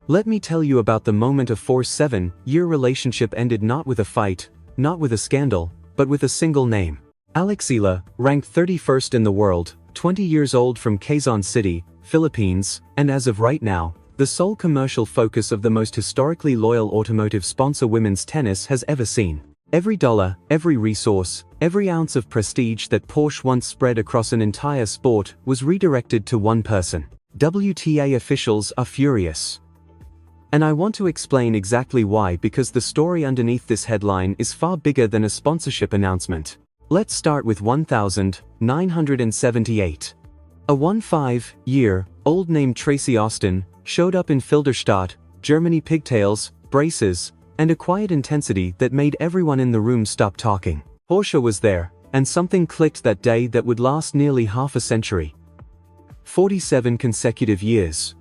Let me tell you about the moment a 7-year relationship ended not with a fight, not with a scandal, but with a single name. Alex Eala, ranked 31st in the world, 20 years old from Quezon City, Philippines, and as of right now, the sole commercial focus of the most historically loyal automotive sponsor women's tennis has ever seen. Every dollar, every resource, every ounce of prestige that Porsche once spread across an entire sport was redirected to one person. WTA officials are furious. And I want to explain exactly why, because the story underneath this headline is far bigger than a sponsorship announcement. Let's start with 1978. A 15-year-old named Tracy Austin showed up in Filderstadt, Germany, pigtails, braces, and a quiet intensity that made everyone in the room stop talking. Porsche was there, and something clicked that day that would last nearly half a century. 47 consecutive years.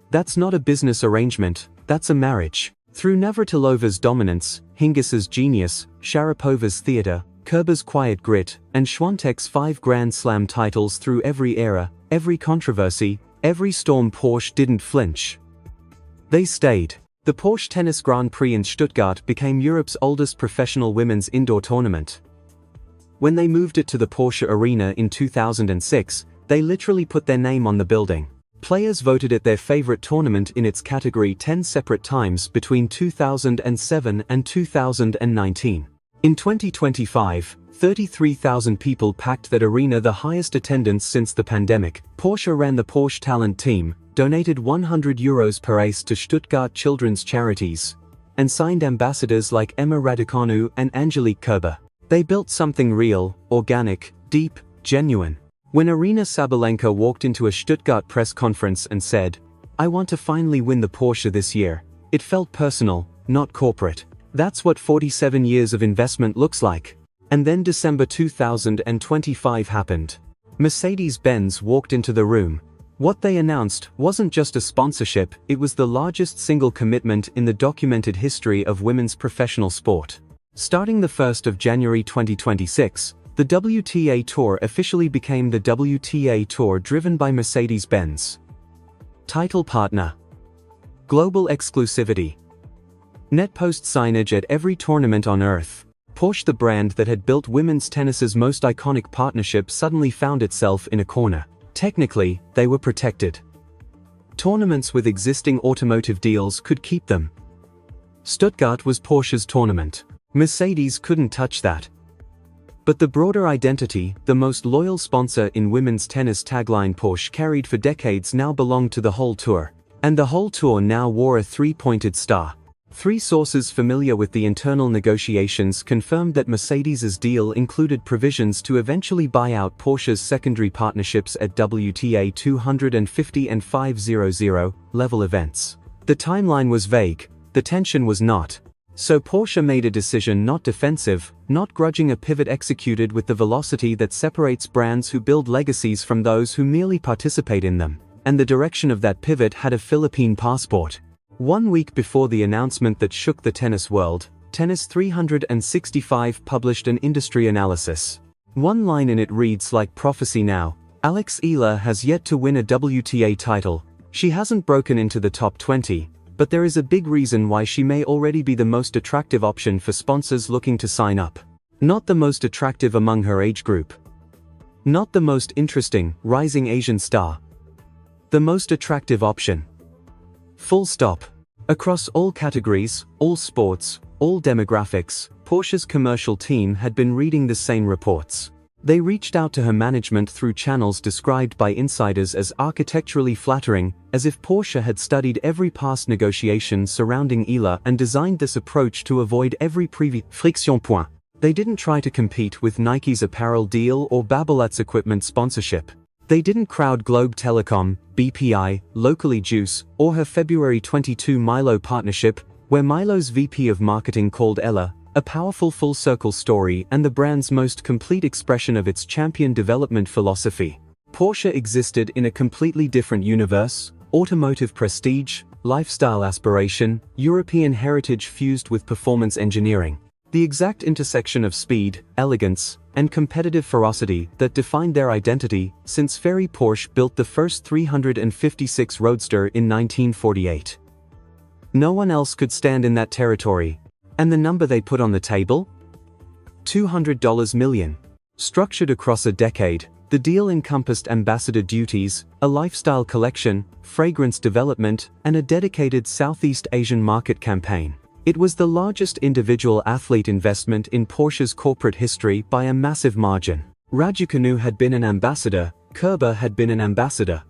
That's not a business arrangement, that's a marriage. Through Navratilova's dominance, Hingis's genius, Sharapova's theater, Kerber's quiet grit, and Schwantek's 5 Grand Slam titles, through every era, every controversy, every storm, Porsche didn't flinch. They stayed. The Porsche Tennis Grand Prix in Stuttgart became Europe's oldest professional women's indoor tournament. When they moved it to the Porsche Arena in 2006, they literally put their name on the building. Players voted it their favorite tournament in its category 10 separate times between 2007 and 2019. In 2025, 33,000 people packed that arena, the highest attendance since the pandemic. Porsche ran the Porsche Talent Team, donated €100 per ace to Stuttgart children's charities, and signed ambassadors like Emma Raducanu and Angelique Kerber. They built something real, organic, deep, genuine. When Arina Sabalenka walked into a Stuttgart press conference and said, "I want to finally win the Porsche this year," it felt personal, not corporate. That's what 47 years of investment looks like. And then December 2025 happened. Mercedes-Benz walked into the room. What they announced wasn't just a sponsorship, it was the largest single commitment in the documented history of women's professional sport. Starting the 1st of January 2026, the WTA Tour officially became the WTA Tour, driven by Mercedes-Benz. Title partner. Global exclusivity. Net post signage at every tournament on Earth. Porsche, the brand that had built women's tennis's most iconic partnership, suddenly found itself in a corner. Technically, they were protected. Tournaments with existing automotive deals could keep them. Stuttgart was Porsche's tournament. Mercedes couldn't touch that. But the broader identity, the most loyal sponsor in women's tennis tagline Porsche carried for decades, now belonged to the whole tour. And the whole tour now wore a 3-pointed star. 3 sources familiar with the internal negotiations confirmed that Mercedes's deal included provisions to eventually buy out Porsche's secondary partnerships at WTA 250 and 500 level events. The timeline was vague, the tension was not. So Porsche made a decision, not defensive, not grudging, a pivot executed with the velocity that separates brands who build legacies from those who merely participate in them. And the direction of that pivot had a Philippine passport. 1 week before the announcement that shook the tennis world, Tennis 365 published an industry analysis. One line in it reads like prophecy now. Alex Eala has yet to win a WTA title. She hasn't broken into the top 20. But there is a big reason why she may already be the most attractive option for sponsors looking to sign up. Not the most attractive among her age group. Not the most interesting, rising Asian star. The most attractive option. Full stop. Across all categories, all sports, all demographics, Porsche's commercial team had been reading the same reports. They reached out to her management through channels described by insiders as architecturally flattering, as if Porsche had studied every past negotiation surrounding Eala and designed this approach to avoid every previous friction point. They didn't try to compete with Nike's apparel deal or Babolat's equipment sponsorship. They didn't crowd Globe Telecom, BPI, Locally Juice, or her February 22 Milo partnership, where Milo's VP of marketing called Ella a powerful full-circle story and the brand's most complete expression of its champion development philosophy. Porsche existed in a completely different universe: automotive prestige, lifestyle aspiration, European heritage fused with performance engineering. The exact intersection of speed, elegance, and competitive ferocity that defined their identity since Ferry Porsche built the first 356 Roadster in 1948. No one else could stand in that territory. And the number they put on the table? $200 million. Structured across a decade, the deal encompassed ambassador duties, a lifestyle collection, fragrance development, and a dedicated Southeast Asian market campaign. It was the largest individual athlete investment in Porsche's corporate history by a massive margin. Raducanu had been an ambassador, Kerber had been an ambassador.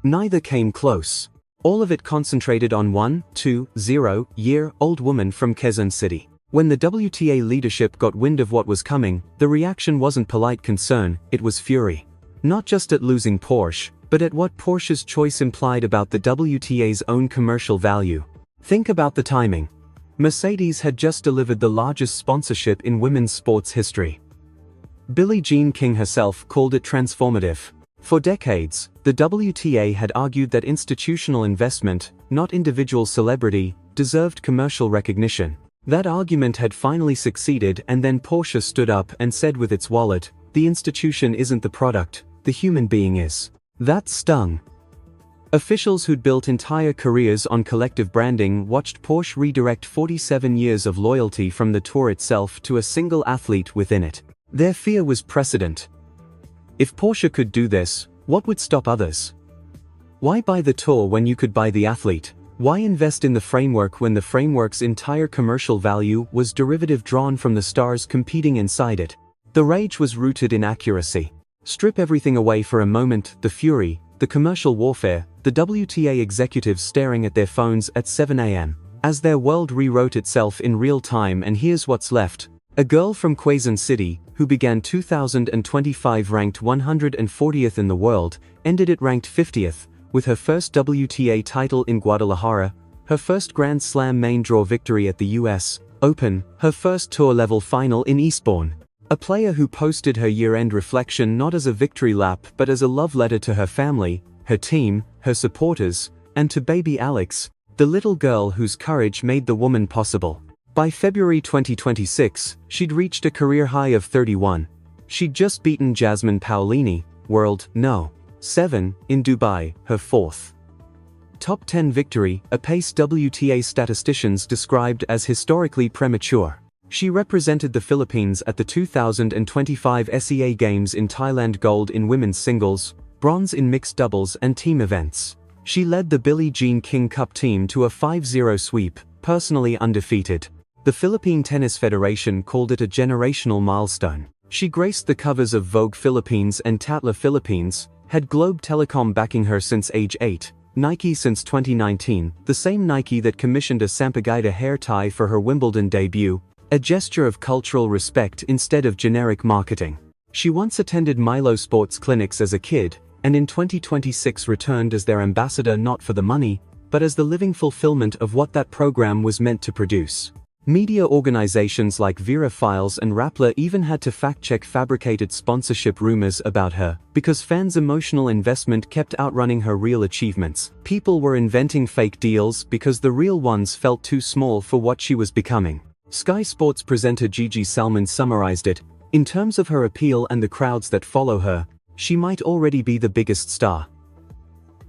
Neither came close. All of it concentrated on one 20-year-old woman from Quezon City. When the WTA leadership got wind of what was coming, the reaction wasn't polite concern, it was fury. Not just at losing Porsche, but at what Porsche's choice implied about the WTA's own commercial value. Think about the timing. Mercedes had just delivered the largest sponsorship in women's sports history. Billie Jean King herself called it transformative. For decades, the WTA had argued that institutional investment, not individual celebrity, deserved commercial recognition. That argument had finally succeeded, and then Porsche stood up and said with its wallet, "The institution isn't the product, the human being is." That stung. Officials who'd built entire careers on collective branding watched Porsche redirect 47 years of loyalty from the tour itself to a single athlete within it. Their fear was precedent. If Porsche could do this, what would stop others? Why buy the tour when you could buy the athlete? Why invest in the framework when the framework's entire commercial value was derivative drawn from the stars competing inside it? The rage was rooted in accuracy. Strip everything away for a moment, the fury, the commercial warfare, the WTA executives staring at their phones at 7 a.m. as their world rewrote itself in real time, and here's what's left. A girl from Quezon City, who began 2025 ranked 140th in the world, ended it ranked 50th, with her first WTA title in Guadalajara, her first Grand Slam main draw victory at the US Open, her first tour-level final in Eastbourne. A player who posted her year-end reflection not as a victory lap but as a love letter to her family, her team, her supporters, and to baby Alex, the little girl whose courage made the woman possible. By February 2026, she'd reached a career high of 31. She'd just beaten Jasmine Paolini, world No. 7, in Dubai, her fourth top 10 victory, a pace WTA statisticians described as historically premature. She represented the Philippines at the 2025 SEA Games in Thailand, gold in women's singles, bronze in mixed doubles and team events. She led the Billie Jean King Cup team to a 5-0 sweep, personally undefeated. The Philippine Tennis Federation called it a generational milestone. She graced the covers of Vogue Philippines and Tatler Philippines, had Globe Telecom backing her since age 8, Nike since 2019, the same Nike that commissioned a Sampaguita hair tie for her Wimbledon debut, a gesture of cultural respect instead of generic marketing. She once attended Milo Sports clinics as a kid, and in 2026 returned as their ambassador not for the money, but as the living fulfillment of what that program was meant to produce. Media organizations like Vera Files and Rappler even had to fact-check fabricated sponsorship rumors about her, because fans' emotional investment kept outrunning her real achievements. People were inventing fake deals because the real ones felt too small for what she was becoming. Sky Sports presenter Gigi Salmon summarized it, "In terms of her appeal and the crowds that follow her, she might already be the biggest star."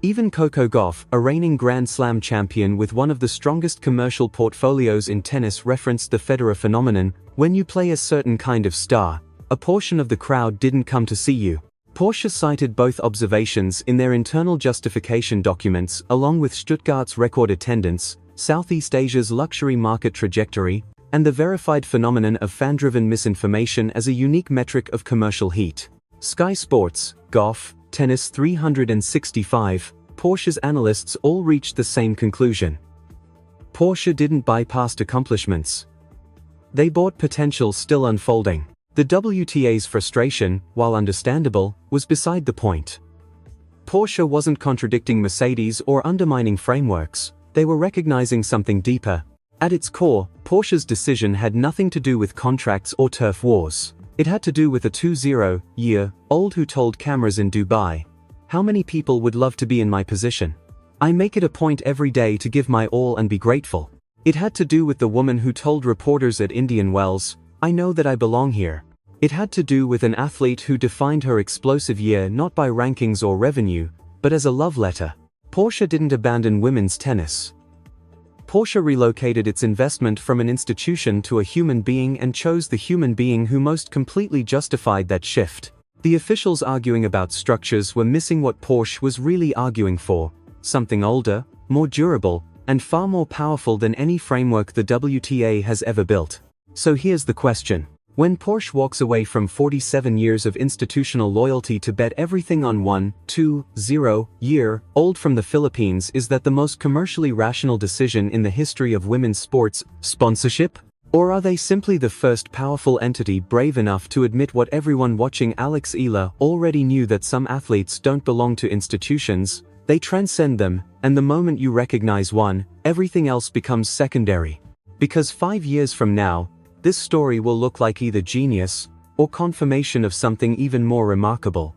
Even Coco Gauff, a reigning Grand Slam champion with one of the strongest commercial portfolios in tennis, referenced the Federer phenomenon: when you play a certain kind of star, a portion of the crowd didn't come to see you. Porsche cited both observations in their internal justification documents, along with Stuttgart's record attendance, Southeast Asia's luxury market trajectory, and the verified phenomenon of fan-driven misinformation as a unique metric of commercial heat. Sky Sports, Gauff, Tennis 365, Porsche's analysts all reached the same conclusion. Porsche didn't buy past accomplishments. They bought potential still unfolding. The WTA's frustration, while understandable, was beside the point. Porsche wasn't contradicting Mercedes or undermining frameworks, they were recognizing something deeper. At its core, Porsche's decision had nothing to do with contracts or turf wars. It had to do with a 20-year-old who told cameras in Dubai, "How many people would love to be in my position? I make it a point every day to give my all and be grateful." It had to do with the woman who told reporters at Indian Wells, "I know that I belong here." It had to do with an athlete who defined her explosive year not by rankings or revenue, but as a love letter. Porsche didn't abandon women's tennis. Porsche relocated its investment from an institution to a human being and chose the human being who most completely justified that shift. The officials arguing about structures were missing what Porsche was really arguing for: something older, more durable, and far more powerful than any framework the WTA has ever built. So here's the question. When Porsche walks away from 47 years of institutional loyalty to bet everything on 1-2-0-year-old from the Philippines, is that the most commercially rational decision in the history of women's sports sponsorship? Or are they simply the first powerful entity brave enough to admit what everyone watching Alex Eala already knew, that some athletes don't belong to institutions, they transcend them, and the moment you recognize one, everything else becomes secondary. Because 5 years from now, this story will look like either genius or confirmation of something even more remarkable.